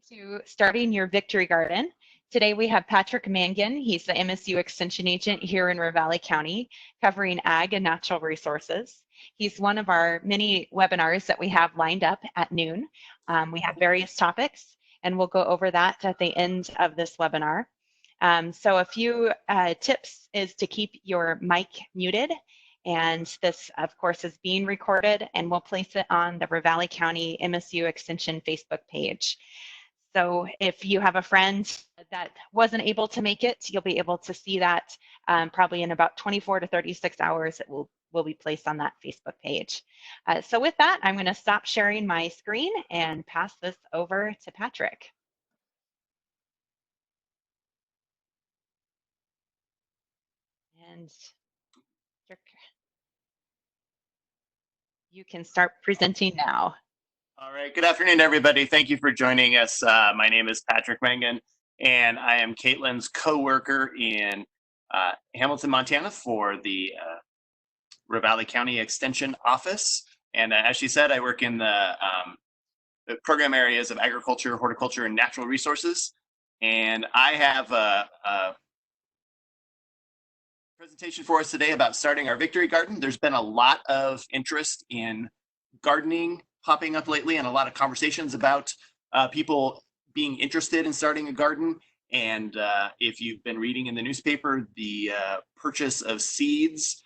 To Starting Your Victory Garden. Today we have Patrick Mangan. He's the MSU Extension agent here in Ravalli County, covering ag and natural resources. He's one of our many webinars that we have lined up at noon. We have various topics, and we'll go over that at the end of this webinar. So a few tips is to keep your mic muted. And this, of course, is being recorded, and we'll place it on the Ravalli County MSU Extension Facebook page. So if you have a friend that wasn't able to make it, you'll be able to see that probably in about 24 to 36 hours. It will be placed on that Facebook page. So with that, I'm going to stop sharing my screen and pass this over to Patrick. And you can start presenting now. All right, good afternoon, everybody. Thank you for joining us. My name is Patrick Mangan, and I am Caitlin's co-worker in Hamilton, Montana for the Ravalli County Extension Office. And as she said, I work in the program areas of agriculture, horticulture, and natural resources. And I have a presentation for us today about starting our Victory Garden. There's been a lot of interest in gardening popping up lately, and a lot of conversations about people being interested in starting a garden. And if you've been reading in the newspaper, the purchase of seeds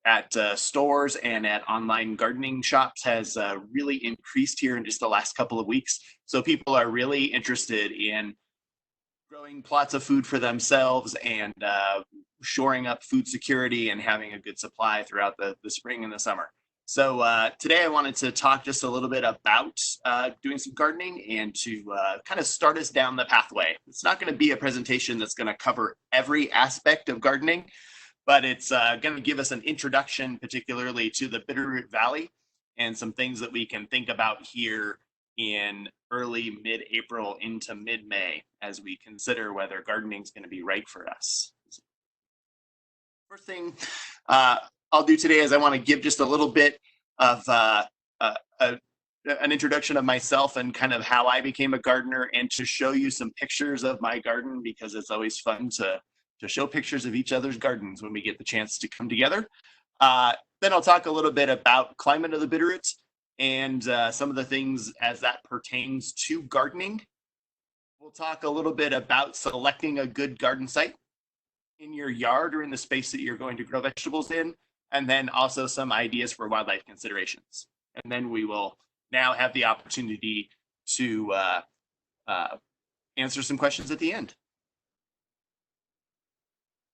at stores and at online gardening shops has really increased here in just the last couple of weeks. So people are really interested in growing plots of food for themselves and shoring up food security and having a good supply throughout the spring and the summer. So today I wanted to talk just a little bit about doing some gardening and to kind of start us down the pathway. It's not going to be a presentation that's going to cover every aspect of gardening, but it's going to give us an introduction particularly to the Bitterroot Valley and some things that we can think about here in early mid-April into mid-May as we consider whether gardening is going to be right for us. First thing I'll do today is I want to give just a little bit of an introduction of myself and kind of how I became a gardener, and to show you some pictures of my garden, because it's always fun to show pictures of each other's gardens when we get the chance to come together. Then I'll talk a little bit about climate of the Bitterroots and some of the things as that pertains to gardening. We'll talk a little bit about selecting a good garden site in your yard or in the space that you're going to grow vegetables in, and then also some ideas for wildlife considerations. And then we will now have the opportunity to answer some questions at the end.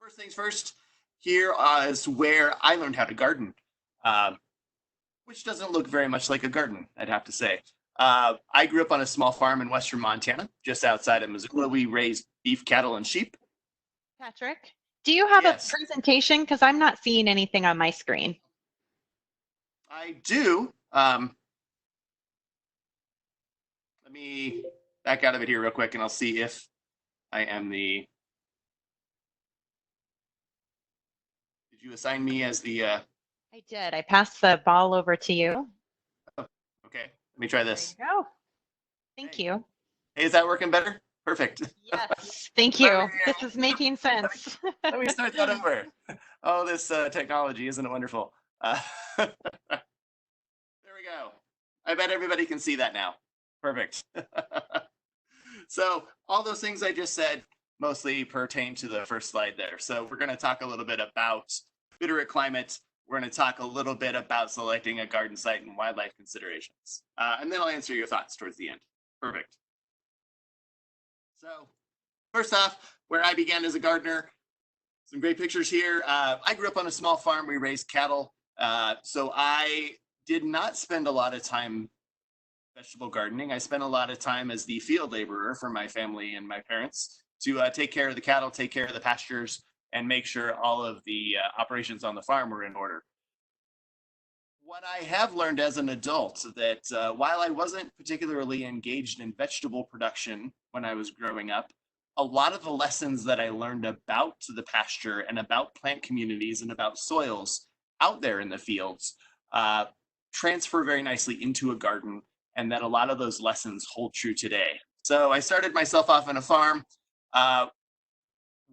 First things first, here is where I learned how to garden, which doesn't look very much like a garden, I'd have to say. I grew up on a small farm in western Montana, just outside of Missoula. We raised beef, cattle, and sheep. Patrick, do you have a presentation? Because I'm not seeing anything on my screen. I do. Let me back out of it here real quick, and I'll see if I am the... Did you assign me as the... I did. I passed the ball over to you. Oh, okay, let me try this. There you go. Thank you. Hey, is that working better? Perfect. Yes, thank you. This is making sense. Let me start that over. Oh, this technology, isn't it wonderful? There we go. I bet everybody can see that now. Perfect. So all those things I just said mostly pertain to the first slide there. So we're going to talk a little bit about Bitterroot climate. We're going to talk a little bit about selecting a garden site and wildlife considerations. And then I'll answer your thoughts towards the end. Perfect. So first off, where I began as a gardener, some great pictures here. I grew up on a small farm. We raised cattle. So I did not spend a lot of time vegetable gardening. I spent a lot of time as the field laborer for my family and my parents to take care of the cattle, take care of the pastures, and make sure all of the operations on the farm were in order. What I have learned as an adult that while I wasn't particularly engaged in vegetable production when I was growing up, a lot of the lessons that I learned about the pasture and about plant communities and about soils out there in the fields transfer very nicely into a garden, and that a lot of those lessons hold true today. So I started myself off on a farm,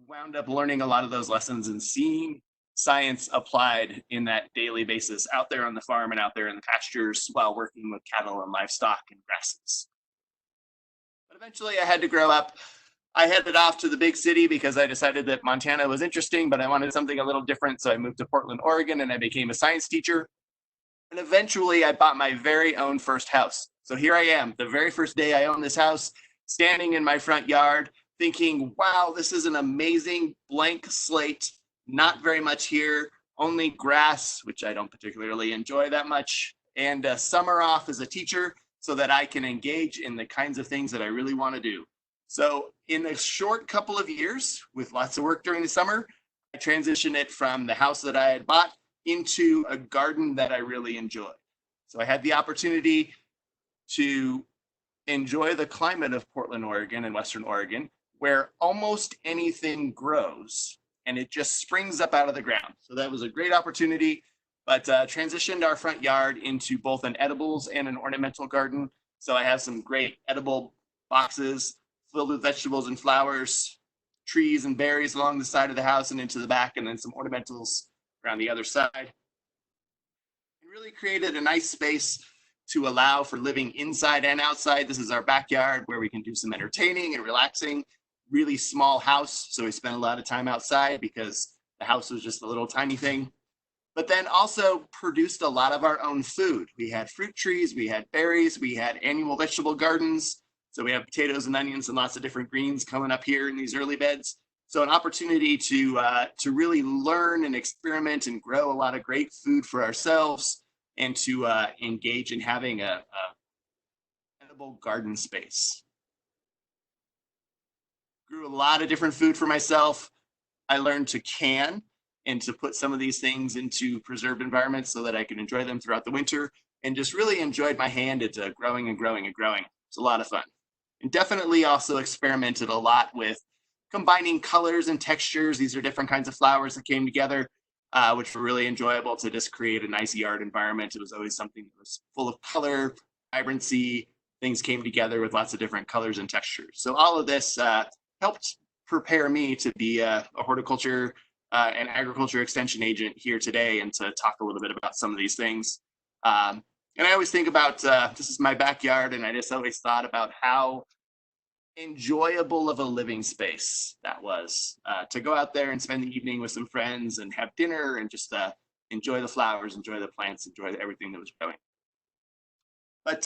wound up learning a lot of those lessons and seeing science applied in that daily basis out there on the farm and out there in the pastures while working with cattle and livestock and grasses. But eventually I had to grow up. I headed off to the big city because I decided that Montana was interesting, but I wanted something a little different. So I moved to Portland, Oregon, and I became a science teacher. And eventually I bought my very own first house. So here I am, the very first day I own this house, standing in my front yard, thinking, wow, this is an amazing blank slate, not very much here, only grass, which I don't particularly enjoy that much, and a summer off as a teacher so that I can engage in the kinds of things that I really want to do. So in a short couple of years, with lots of work during the summer, I transitioned it from the house that I had bought into a garden that I really enjoy. So I had the opportunity to enjoy the climate of Portland, Oregon and Western Oregon, where almost anything grows and it just springs up out of the ground. So that was a great opportunity, but transitioned our front yard into both an edibles and an ornamental garden. So I have some great edible boxes filled with vegetables and flowers, trees and berries along the side of the house and into the back, and then some ornamentals around the other side. It really created a nice space to allow for living inside and outside. This is our backyard where we can do some entertaining and relaxing. Really small house, so we spent a lot of time outside because the house was just a little tiny thing. But then also produced a lot of our own food. We had fruit trees, we had berries, we had annual vegetable gardens. So we have potatoes and onions and lots of different greens coming up here in these early beds. So an opportunity to really learn and experiment and grow a lot of great food for ourselves, and to engage in having a edible garden space. Grew a lot of different food for myself. I learned to can and to put some of these things into preserved environments so that I could enjoy them throughout the winter, and just really enjoyed my hand into growing and growing and growing. It's a lot of fun. And definitely also experimented a lot with combining colors and textures. These are different kinds of flowers that came together, which were really enjoyable to just create a nice yard environment. It was always something that was full of color, vibrancy. Things came together with lots of different colors and textures. So all of this helped prepare me to be a horticulture and agriculture extension agent here today, and to talk a little bit about some of these things. And I always think about, this is my backyard, and I just always thought about how enjoyable of a living space that was, to go out there and spend the evening with some friends and have dinner and just enjoy the flowers, enjoy the plants, enjoy everything that was growing. But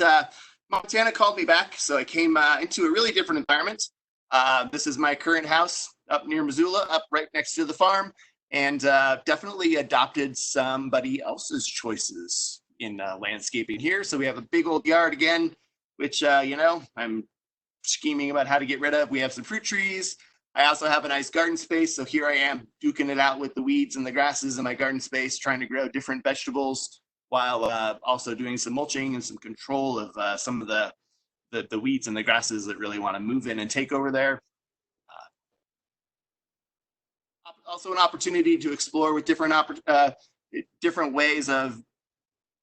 Montana called me back, so I came into a really different environment. This is my current house up near Missoula, up right next to the farm, and definitely adopted somebody else's choices in landscaping here. So we have a big old yard again, which, I'm scheming about how to get rid of. We have some fruit trees. I also have a nice garden space. So here I am duking it out with the weeds and the grasses in my garden space, trying to grow different vegetables while also doing some mulching and some control of some of the weeds and the grasses that really want to move in and take over there. Also an opportunity to explore with different ways of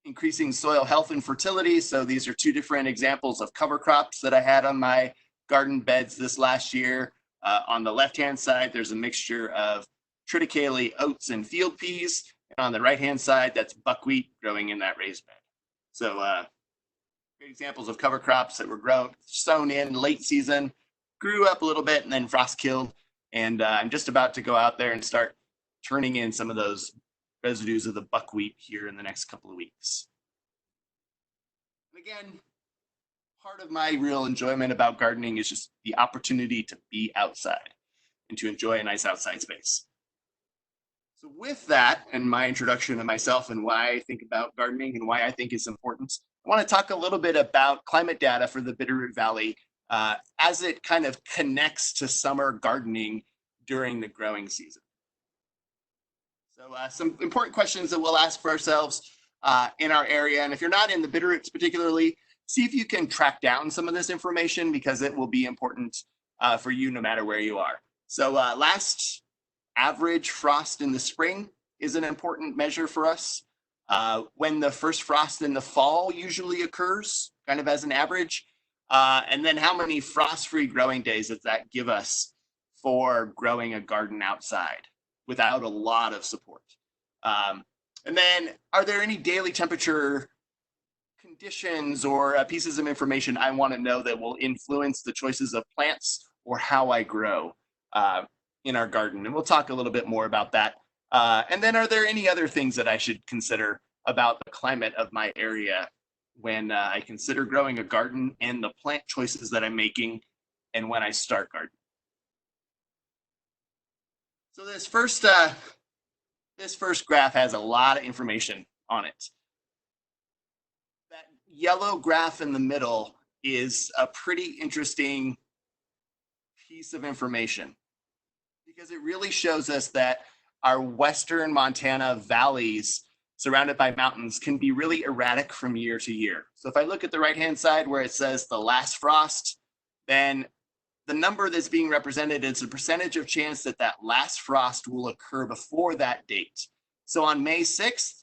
increasing soil health and fertility. So these are two different examples of cover crops that I had on my garden beds this last year. On the left-hand side, there's a mixture of triticale, oats, and field peas. And on the right-hand side, that's buckwheat growing in that raised bed. So great examples of cover crops that were sown in late season, grew up a little bit, and then frost killed. And I'm just about to go out there and start turning in some of those residues of the buckwheat here in the next couple of weeks. And again, part of my real enjoyment about gardening is just the opportunity to be outside and to enjoy a nice outside space. So with that, and my introduction of myself and why I think about gardening and why I think it's important, I want to talk a little bit about climate data for the Bitterroot Valley as it kind of connects to summer gardening during the growing season. So some important questions that we'll ask for ourselves in our area. And if you're not in the Bitterroots particularly, see if you can track down some of this information, because it will be important for you no matter where you are. So last average frost in the spring is an important measure for us. When the first frost in the fall usually occurs, kind of as an average. And then how many frost-free growing days does that give us for growing a garden outside without a lot of support? And then are there any daily temperature conditions or pieces of information I want to know that will influence the choices of plants or how I grow in our garden? And we'll talk a little bit more about that. And then are there any other things that I should consider about the climate of my area when I consider growing a garden and the plant choices that I'm making and when I start gardening? So this first graph has a lot of information on it. That yellow graph in the middle is a pretty interesting piece of information because it really shows us that our western Montana valleys surrounded by mountains can be really erratic from year to year. So if I look at the right-hand side where it says the last frost, then the number that's being represented is the percentage of chance that that last frost will occur before that date. So on May 6th,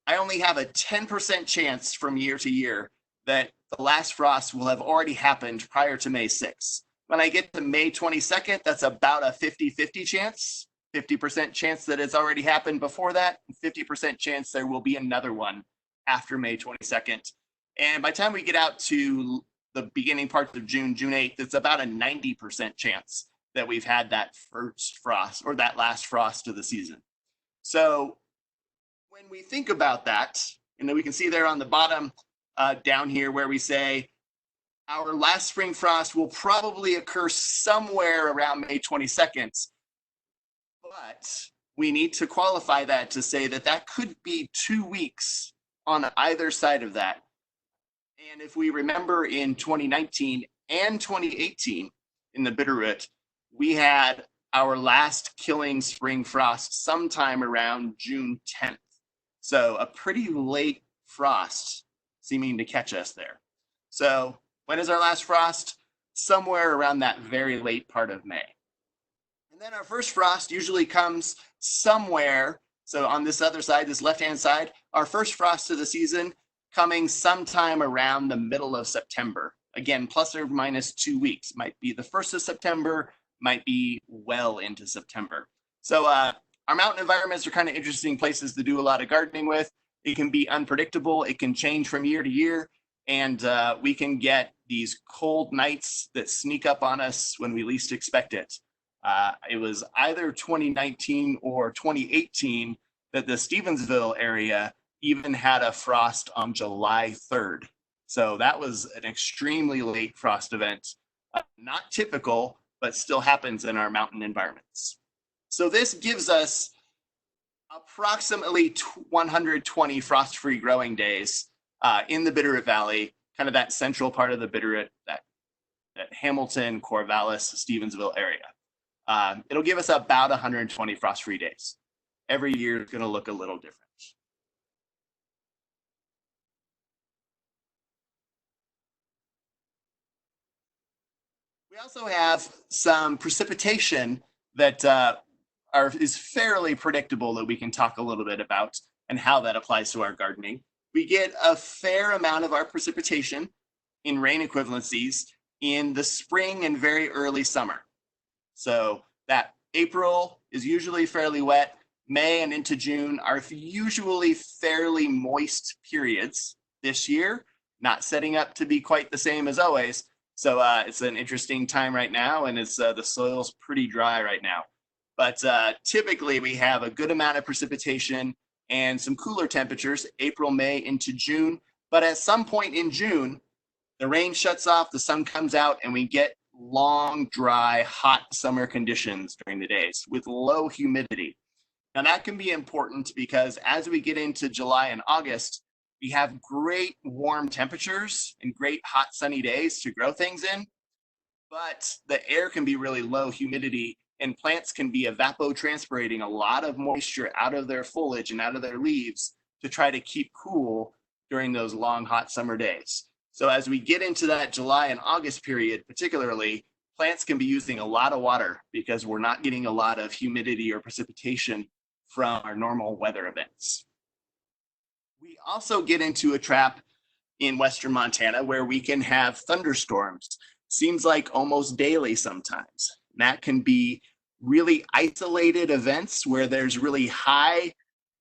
I only have a 10% chance from year to year that the last frost will have already happened prior to May 6th. When I get to May 22nd, that's about a 50-50 chance, 50% chance that it's already happened before that, and 50% chance there will be another one after May 22nd. And by the time we get out to the beginning parts of June, June 8th, it's about a 90% chance that we've had that first frost or that last frost of the season. So when we think about that, and then we can see there on the bottom down here where we say our last spring frost will probably occur somewhere around May 22nd, but we need to qualify that to say that that could be 2 weeks on either side of that. And if we remember in 2019 and 2018 in the Bitterroot, we had our last killing spring frost sometime around June 10th. So a pretty late frost seeming to catch us there. So when is our last frost? Somewhere around that very late part of May. And then our first frost usually comes somewhere. So on this other side, this left-hand side, our first frost of the season coming sometime around the middle of September. Again, plus or minus 2 weeks. Might be the 1st of September, might be well into September. So our mountain environments are kind of interesting places to do a lot of gardening with. It can be unpredictable. It can change from year to year. And we can get these cold nights that sneak up on us when we least expect it. It was either 2019 or 2018 that the Stevensville area even had a frost on July 3rd. So that was an extremely late frost event. Not typical, but still happens in our mountain environments. So this gives us approximately 120 frost-free growing days in the Bitterroot Valley, kind of that central part of the Bitterroot, that Hamilton, Corvallis, Stevensville area. It'll give us about 120 frost-free days. Every year is going to look a little different. We also have some precipitation that is fairly predictable that we can talk a little bit about and how that applies to our gardening. We get a fair amount of our precipitation in rain equivalencies in the spring and very early summer. So that April is usually fairly wet. May and into June are usually fairly moist periods. This year, not setting up to be quite the same as always. So it's an interesting time right now, and it's the soil's pretty dry right now. But typically we have a good amount of precipitation and some cooler temperatures, April, May into June. But at some point in June, the rain shuts off, the sun comes out, and we get long, dry, hot summer conditions during the days with low humidity. Now that can be important because as we get into July and August, we have great warm temperatures and great hot sunny days to grow things in, but the air can be really low humidity and plants can be evapotranspirating a lot of moisture out of their foliage and out of their leaves to try to keep cool during those long hot summer days. So as we get into that July and August period, particularly, plants can be using a lot of water because we're not getting a lot of humidity or precipitation from our normal weather events. We also get into a trap in Western Montana where we can have thunderstorms. Seems like almost daily sometimes. And that can be really isolated events where there's really high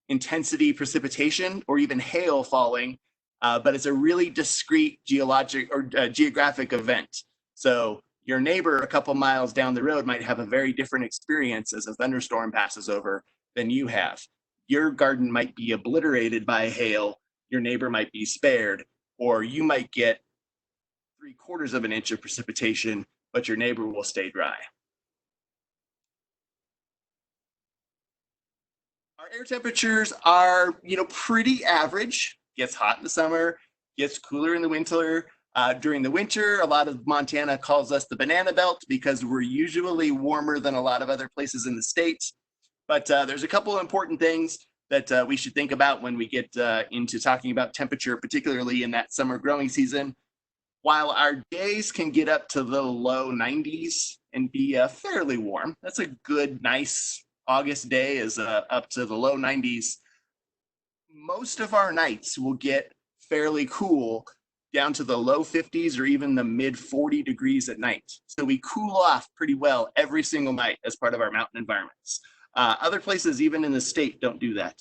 intensity precipitation or even hail falling, but it's a really discrete geographic event. So your neighbor a couple miles down the road might have a very different experience as a thunderstorm passes over than you have. Your garden might be obliterated by hail, your neighbor might be spared, or you might get 3/4 of an inch of precipitation, but your neighbor will stay dry. Our air temperatures are, pretty average. Gets hot in the summer, gets cooler in the winter. During the winter, a lot of Montana calls us the banana belt because we're usually warmer than a lot of other places in the state. But there's a couple of important things that we should think about when we get into talking about temperature, particularly in that summer growing season. While our days can get up to the low 90s and be fairly warm, that's a good, nice August day is up to the low 90s. Most of our nights will get fairly cool down to the low 50s or even the mid 40 degrees at night. So we cool off pretty well every single night as part of our mountain environments. Other places, even in the state, don't do that.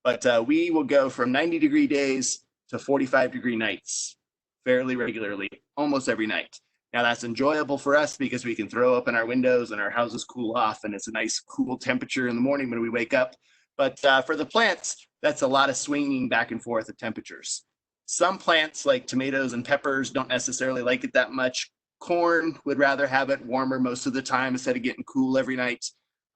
But we will go from 90-degree days to 45-degree nights fairly regularly, almost every night. Now that's enjoyable for us because we can throw open our windows and our houses cool off and it's a nice cool temperature in the morning when we wake up. But for the plants, that's a lot of swinging back and forth of temperatures. Some plants like tomatoes and peppers don't necessarily like it that much. Corn would rather have it warmer most of the time instead of getting cool every night.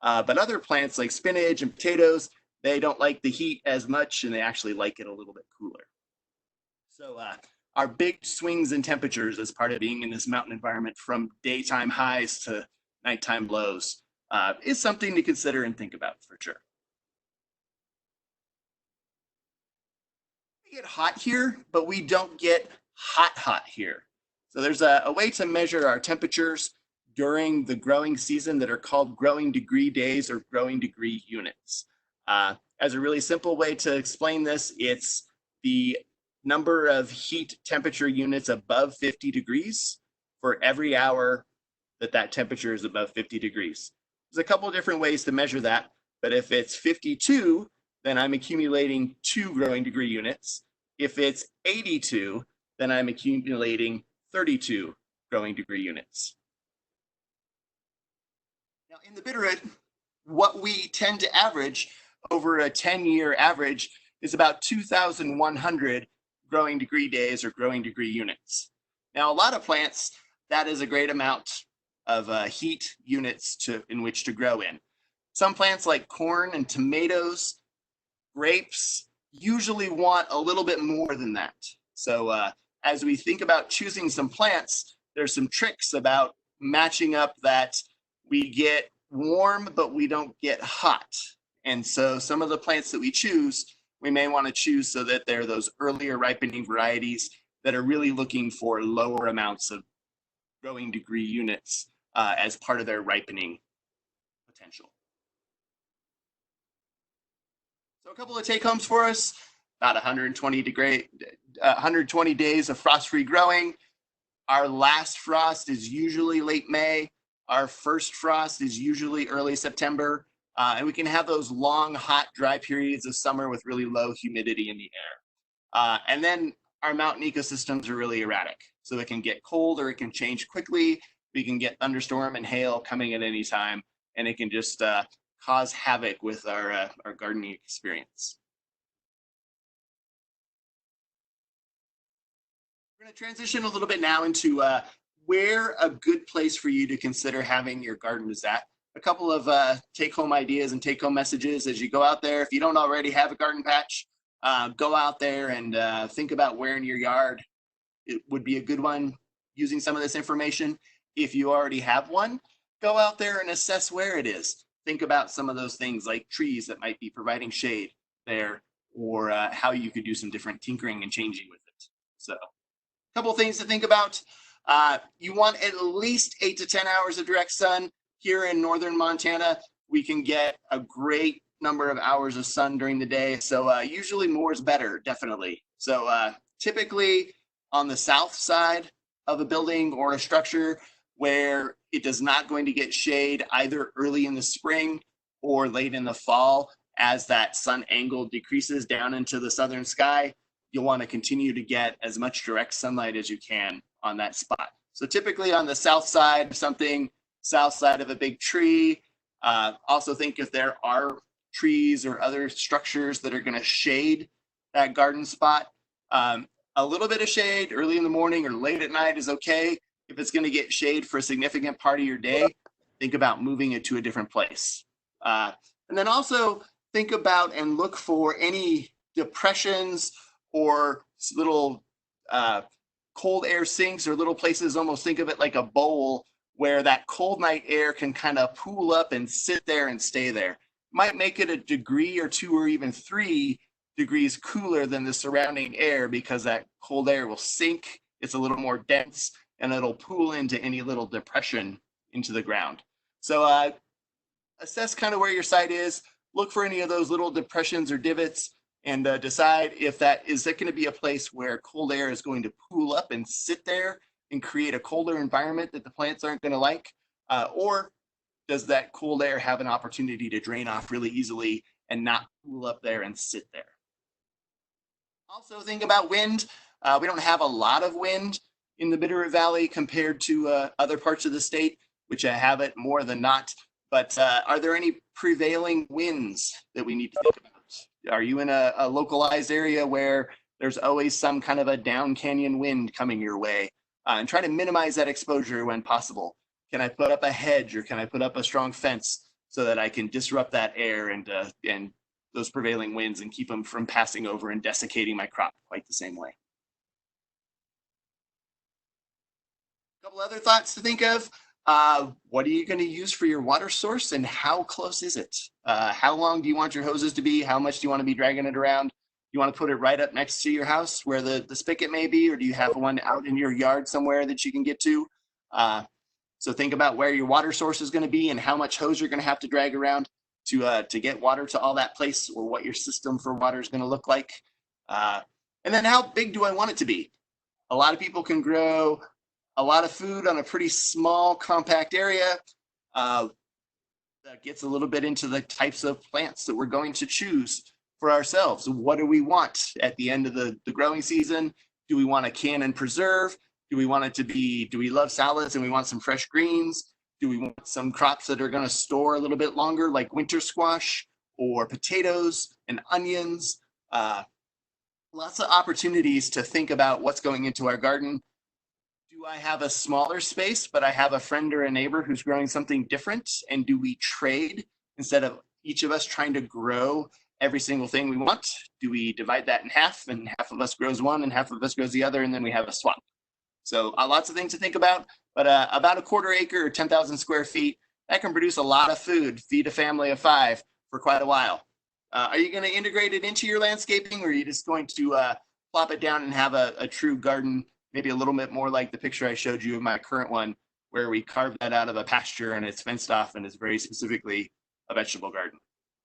But other plants like spinach and potatoes, they don't like the heat as much and they actually like it a little bit cooler. So our big swings in temperatures as part of being in this mountain environment from daytime highs to nighttime lows is something to consider and think about for sure. We get hot here, but we don't get hot here. So there's a way to measure our temperatures during the growing season that are called growing degree days or growing degree units. As a really simple way to explain this, it's the number of heat temperature units above 50 degrees for every hour that temperature is above 50 degrees. There's a couple of different ways to measure that, but if it's 52, then I'm accumulating 2 growing degree units. If it's 82, then I'm accumulating 32 growing degree units. Now in the Bitterroot, what we tend to average over a 10-year average is about 2,100 growing degree days or growing degree units. Now, a lot of plants, that is a great amount of heat units in which to grow in. Some plants like corn and tomatoes, grapes, usually want a little bit more than that. So as we think about choosing some plants, there's some tricks about matching up that we get warm, but we don't get hot. And so some of the plants that we choose, we may want to choose so that they're those earlier ripening varieties that are really looking for lower amounts of growing degree units as part of their ripening potential. So a couple of take homes for us, about 120 days of frost-free growing. Our last frost is usually late May. Our first frost is usually early September. And we can have those long, hot, dry periods of summer with really low humidity in the air. And then our mountain ecosystems are really erratic. So it can get cold or it can change quickly. We can get thunderstorm and hail coming at any time, and it can just cause havoc with our gardening experience. We're going to transition a little bit now into where a good place for you to consider having your garden is at. A couple of take-home ideas and take-home messages as you go out there. If you don't already have a garden patch, go out there and think about where in your yard it would be a good one using some of this information. If you already have one, go out there and assess where it is. Think about some of those things like trees that might be providing shade there, or how you could do some different tinkering and changing with it. So a couple of things to think about. You want at least 8 to 10 hours of direct sun. Here in northern Montana, we can get a great number of hours of sun during the day. So usually more is better, definitely. So typically on the south side of a building or a structure where it is not going to get shade either early in the spring or late in the fall. As that sun angle decreases down into the southern sky, you'll want to continue to get as much direct sunlight as you can on that spot. So typically on the south side of something, south side of a big tree. Also think if there are trees or other structures that are going to shade that garden spot. A little bit of shade early in the morning or late at night is okay. If it's going to get shade for a significant part of your day, think about moving it to a different place. And then also think about and look for any depressions or little cold air sinks or little places. Almost think of it like a bowl where that cold night air can kind of pool up and sit there and stay there. Might make it a degree or 2 or even 3 degrees cooler than the surrounding air because that cold air will sink. It's a little more dense and it'll pool into any little depression into the ground. So assess kind of where your site is, look for any of those little depressions or divots, and decide if that going to be a place where cold air is going to pool up and sit there and create a colder environment that the plants aren't going to like, or does that cold air have an opportunity to drain off really easily and not pool up there and sit there? Also think about wind. We don't have a lot of wind in the Bitterroot Valley compared to other parts of the state, which have it more than not. But are there any prevailing winds that we need to think about? Are you in a localized area where there's always some kind of a down canyon wind coming your way? And try to minimize that exposure when possible. Can I put up a hedge or can I put up a strong fence so that I can disrupt that air and those prevailing winds and keep them from passing over and desiccating my crop quite the same way? A couple other thoughts to think of. What are you going to use for your water source and how close is it? How long do you want your hoses to be? How much do you want to be dragging it around? You want to put it right up next to your house where the spigot may be, or do you have one out in your yard somewhere that you can get to? So think about where your water source is going to be and how much hose you're going to have to drag around to get water to all that place, or what your system for water is going to look like. And then how big do I want it to be? A lot of people can grow a lot of food on a pretty small, compact area. That gets a little bit into the types of plants that we're going to choose for ourselves. What do we want at the end of the growing season? Do we want to can and preserve? Do we want it to be, do we love salads and we want some fresh greens? Do we want some crops that are going to store a little bit longer, like winter squash or potatoes and onions? Lots of opportunities to think about what's going into our garden. Do I have a smaller space, but I have a friend or a neighbor who's growing something different? And do we trade instead of each of us trying to grow every single thing we want? Do we divide that in half and half of us grows one and half of us grows the other, and then we have a swap? So lots of things to think about, but about a 1/4 acre or 10,000 square feet, that can produce a lot of food, feed a family of 5 for quite a while. Are you going to integrate it into your landscaping, or are you just going to plop it down and have a true garden, maybe a little bit more like the picture I showed you of my current one, where we carved that out of a pasture and it's fenced off and is very specifically a vegetable garden?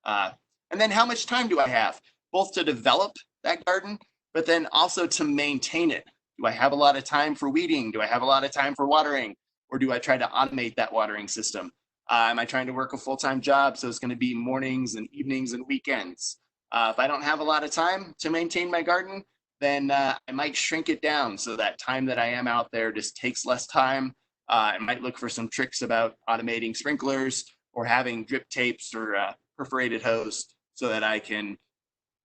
And then how much time do I have, both to develop that garden, but then also to maintain it? Do I have a lot of time for weeding? Do I have a lot of time for watering? Or do I try to automate that watering system? Am I trying to work a full-time job, so it's going to be mornings and evenings and weekends? If I don't have a lot of time to maintain my garden, then I might shrink it down so that time that I am out there just takes less time. I might look for some tricks about automating sprinklers or having drip tapes or perforated hose so that I can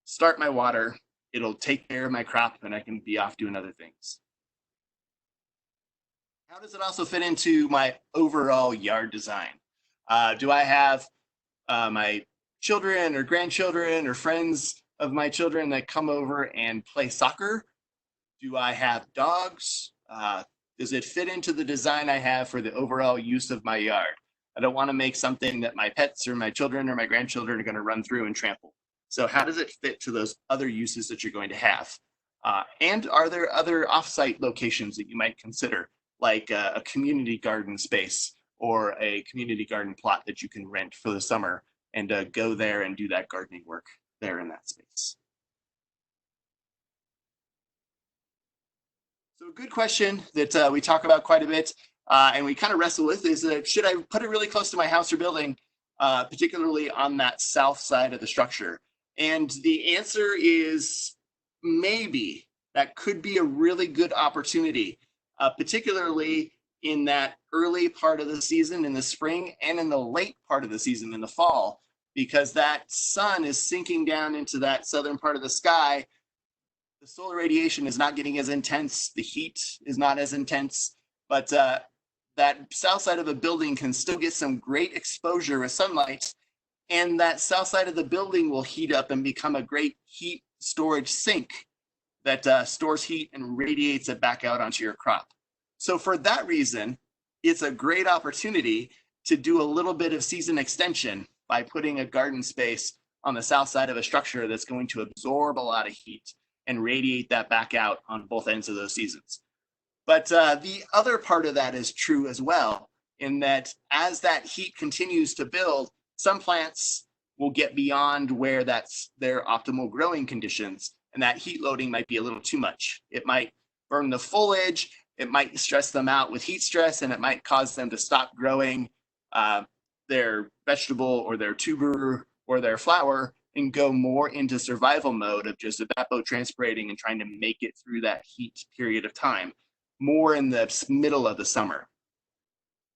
start my water. It'll take care of my crop and I can be off doing other things. How does it also fit into my overall yard design? Do I have my children or grandchildren or friends of my children that come over and play soccer? Do I have dogs? Does it fit into the design I have for the overall use of my yard? I don't want to make something that my pets or my children or my grandchildren are going to run through and trample. So how does it fit to those other uses that you're going to have? And are there other offsite locations that you might consider, like a community garden space or a community garden plot that you can rent for the summer and go there and do that gardening work there in that space? So a good question that we talk about quite a bit and we kind of wrestle with is should I put it really close to my house or building, particularly on that south side of the structure? And the answer is maybe. That could be a really good opportunity, particularly in that early part of the season in the spring and in the late part of the season in the fall, because that sun is sinking down into that southern part of the sky. The solar radiation is not getting as intense. The heat is not as intense, but that south side of a building can still get some great exposure with sunlight. And that south side of the building will heat up and become a great heat storage sink that stores heat and radiates it back out onto your crop. So for that reason, it's a great opportunity to do a little bit of season extension by putting a garden space on the south side of a structure that's going to absorb a lot of heat and radiate that back out on both ends of those seasons. But the other part of that is true as well, in that as that heat continues to build, some plants will get beyond where that's their optimal growing conditions, and that heat loading might be a little too much. It might burn the foliage, it might stress them out with heat stress, and it might cause them to stop growing their vegetable or their tuber or their flower and go more into survival mode of just evapotranspirating and trying to make it through that heat period of time, more in the middle of the summer.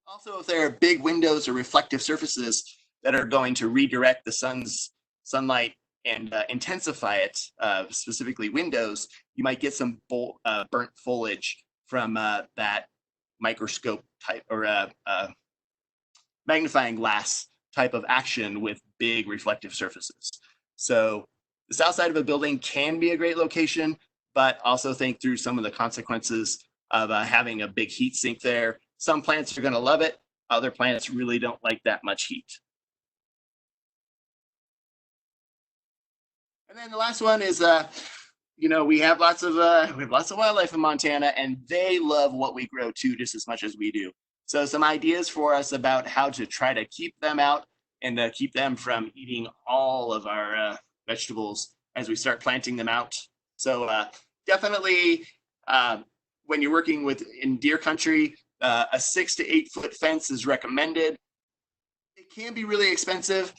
Also, if there are big windows or reflective surfaces that are going to redirect the sun's sunlight and intensify it, specifically windows, you might get some burnt foliage from that microscope type or magnifying glass type of action with big reflective surfaces. So the south side of a building can be a great location, but also think through some of the consequences of having a big heat sink there. Some plants are going to love it. Other plants really don't like that much heat. And then the last one is, we have lots of wildlife in Montana, and they love what we grow too, just as much as we do. So some ideas for us about how to try to keep them out and keep them from eating all of our vegetables as we start planting them out. So definitely, when you're working in deer country, a 6 to 8 foot fence is recommended. It can be really expensive,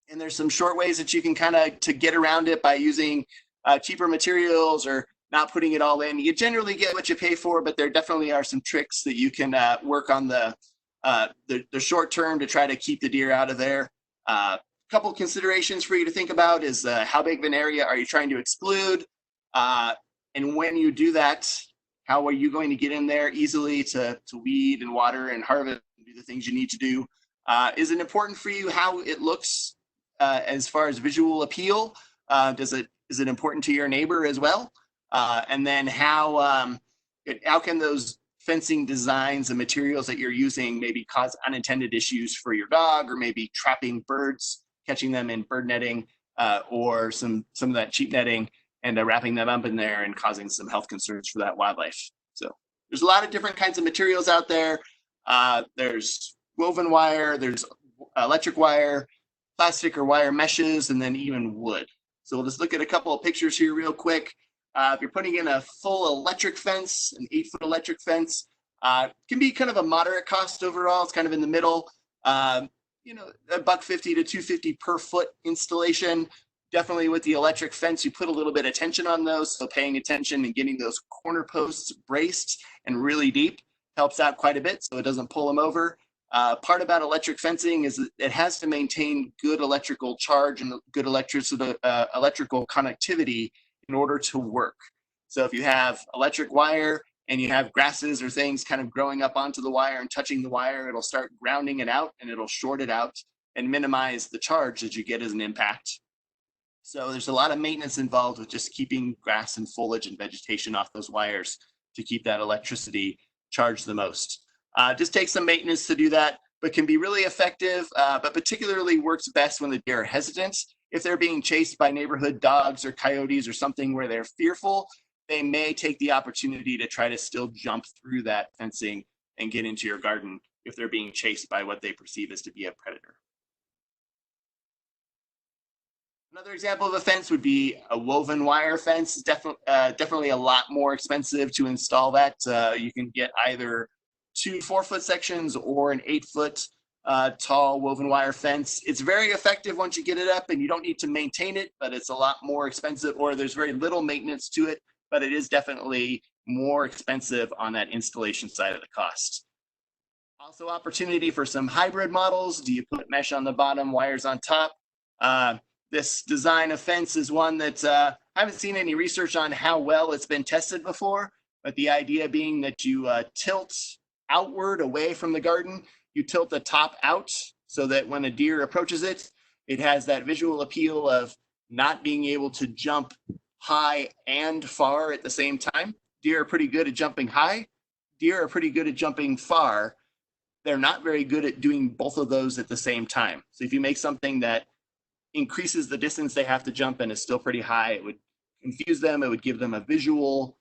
and there's some short ways that you can kind of to get around it by using cheaper materials or not putting it all in. You generally get what you pay for, but there definitely are some tricks that you can work on the short term to try to keep the deer out of there. Couple considerations for you to think about is how big of an area are you trying to exclude? And when you do that, how are you going to get in there easily to weed and water and harvest and do the things you need to do? Is it important for you how it looks as far as visual appeal? Is it important to your neighbor as well? And then how can those fencing designs and materials that you're using maybe cause unintended issues for your dog, or maybe trapping birds, catching them in bird netting, or some of that cheap netting and wrapping them up in there and causing some health concerns for that wildlife. So there's a lot of different kinds of materials out there. There's woven wire, there's electric wire, plastic or wire meshes, and then even wood. So we'll just look at a couple of pictures here real quick. If you're putting in a full electric fence, an 8-foot electric fence, can be kind of a moderate cost overall. It's kind of in the middle. $150 to $250 per foot installation. Definitely with the electric fence, you put a little bit of attention on those. So paying attention and getting those corner posts braced and really deep helps out quite a bit so it doesn't pull them over. Part about electric fencing is it has to maintain good electrical charge and good electrical connectivity in order to work. So if you have electric wire and you have grasses or things kind of growing up onto the wire and touching the wire, it'll start grounding it out and it'll short it out and minimize the charge that you get as an impact. So there's a lot of maintenance involved with just keeping grass and foliage and vegetation off those wires to keep that electricity charged the most. Just takes some maintenance to do that, but can be really effective, but particularly works best when the deer are hesitant. If they're being chased by neighborhood dogs or coyotes or something where they're fearful, they may take the opportunity to try to still jump through that fencing and get into your garden if they're being chased by what they perceive as to be a predator. Another example of a fence would be a woven wire fence. It's definitely a lot more expensive to install that. You can get either 2 4-foot sections or an 8-foot tall woven wire fence. It's very effective once you get it up, and you don't need to maintain it, but it's a lot more expensive, or there's very little maintenance to it, but it is definitely more expensive on that installation side of the cost. Also, opportunity for some hybrid models. Do you put mesh on the bottom, wires on top? This design of fence is one that I haven't seen any research on how well it's been tested before, but the idea being that you tilt outward away from the garden, you tilt the top out so that when a deer approaches it, it has that visual appeal of not being able to jump high and far at the same time. Deer are pretty good at jumping high. Deer are pretty good at jumping far. They're not very good at doing both of those at the same time. So if you make something that increases the distance they have to jump and is still pretty high, it would confuse them. It would give them a visual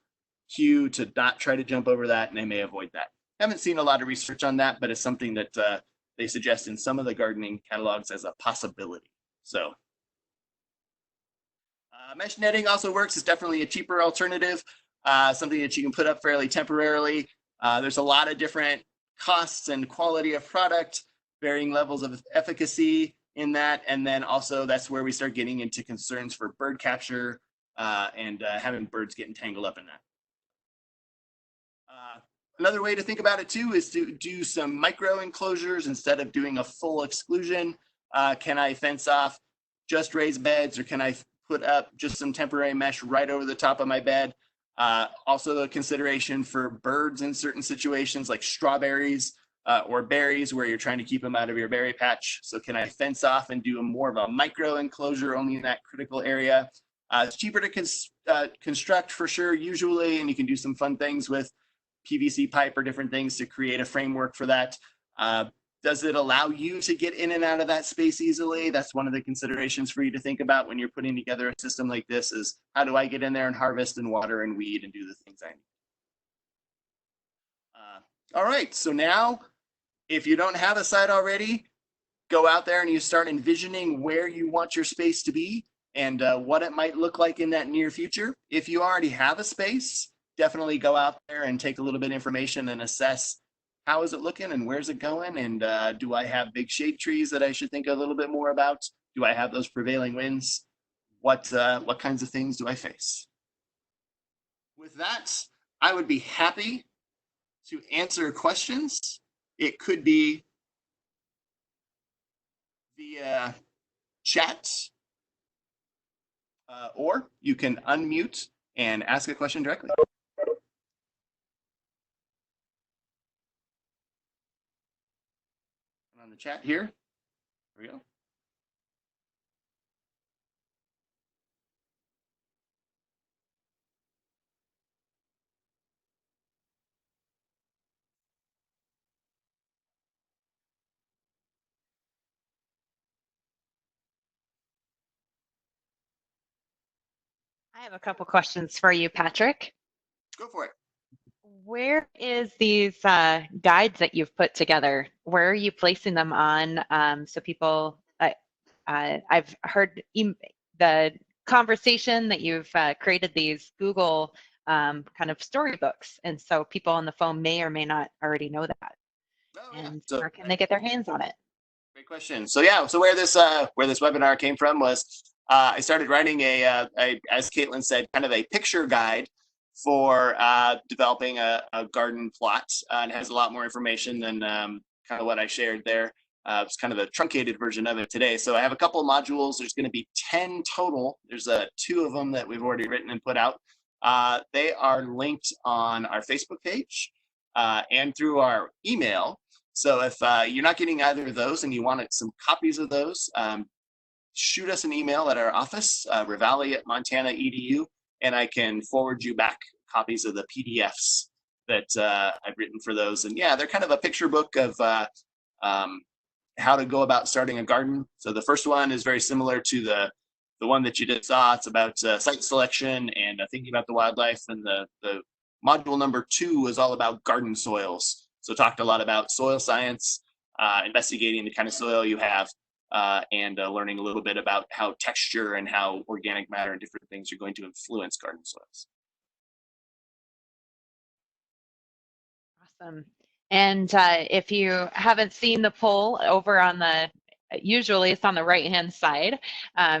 cue to not try to jump over that, and they may avoid that. Haven't seen a lot of research on that, but it's something that they suggest in some of the gardening catalogs as a possibility. So mesh netting also works. It's definitely a cheaper alternative, something that you can put up fairly temporarily. There's a lot of different costs and quality of product, varying levels of efficacy in that. And then also that's where we start getting into concerns for bird capture and having birds get entangled up in that. Another way to think about it too is to do some micro enclosures instead of doing a full exclusion. Can I fence off just raised beds, or can I put up just some temporary mesh right over the top of my bed? Also a consideration for birds in certain situations like strawberries or berries where you're trying to keep them out of your berry patch. So can I fence off and do more of a micro enclosure only in that critical area? It's cheaper to construct for sure usually, and you can do some fun things with PVC pipe or different things to create a framework for that. Does it allow you to get in and out of that space easily? That's one of the considerations for you to think about when you're putting together a system like this is, how do I get in there and harvest and water and weed and do the things I need? All right, so now if you don't have a site already, go out there and you start envisioning where you want your space to be and what it might look like in that near future. If you already have a space, definitely go out there and take a little bit of information and assess how is it looking and where's it going, and do I have big shade trees that I should think a little bit more about? Do I have those prevailing winds? What kinds of things do I face? With that, I would be happy to answer questions. It could be via chat, or you can unmute and ask a question directly. On the chat here, there we go. I have a couple questions for you, Patrick. Go for it. Where is these guides that you've put together? Where are you placing them on so people, I've heard the conversation that you've created these Google kind of storybooks. And so people on the phone may or may not already know that. Oh, and yeah. So, where can they get their hands on it? Great question. So yeah, so where this webinar came from was I started writing as Caitlin said, kind of a picture guide for developing a garden plot, and it has a lot more information than kind of what I shared there. It's kind of a truncated version of it today. So I have a couple of modules. There's going to be 10 total. There's 2 of them that we've already written and put out. They are linked on our Facebook page and through our email. So if you're not getting either of those and you wanted some copies of those, shoot us an email at our office, ravalli@montana.edu, and I can forward you back copies of the PDFs that I've written for those. And yeah, they're kind of a picture book of how to go about starting a garden. So the first one is very similar to the one that you just saw. It's about site selection and thinking about the wildlife. And the module number 2 is all about garden soils. So talked a lot about soil science, investigating the kind of soil you have. and learning a little bit about how texture and how organic matter and different things are going to influence garden soils. Awesome. And if you haven't seen the poll over on the, usually it's on the right-hand side,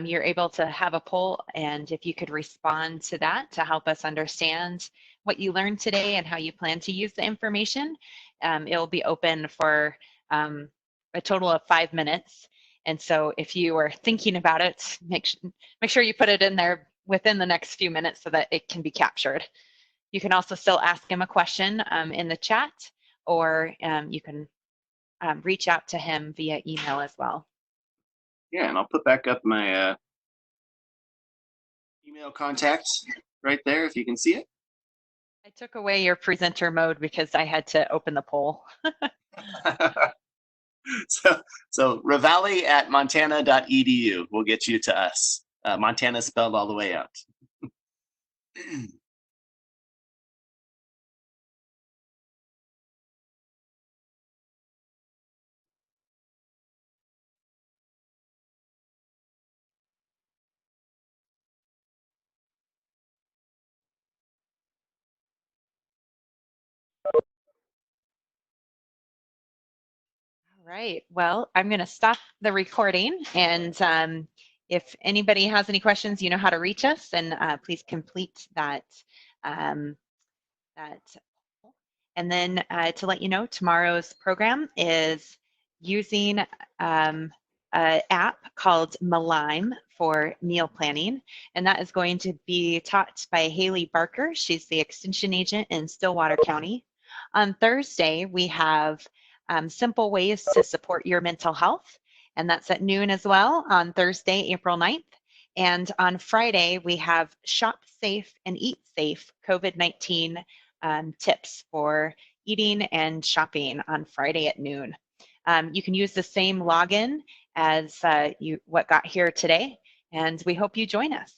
you're able to have a poll, and if you could respond to that to help us understand what you learned today and how you plan to use the information, it'll be open for a total of 5 minutes. And so if you are thinking about it, make sure you put it in there within the next few minutes so that it can be captured. You can also still ask him a question in the chat, or you can reach out to him via email as well. Yeah, and I'll put back up my email contacts right there if you can see it. I took away your presenter mode because I had to open the poll. So Ravalli at montana.edu will get you to us. Montana spelled all the way out. Right. Well, I'm going to stop the recording, and if anybody has any questions, you know how to reach us, and please complete that. And then to let you know, tomorrow's program is using an app called Malime for meal planning, and that is going to be taught by Haley Barker. She's the extension agent in Stillwater County. On Thursday, we have simple ways to support your mental health, and that's at noon as well on Thursday, April 9th. And on Friday, we have Shop Safe and Eat Safe COVID-19 tips for eating and shopping on Friday at noon. You can use the same login as what got here today, and we hope you join us.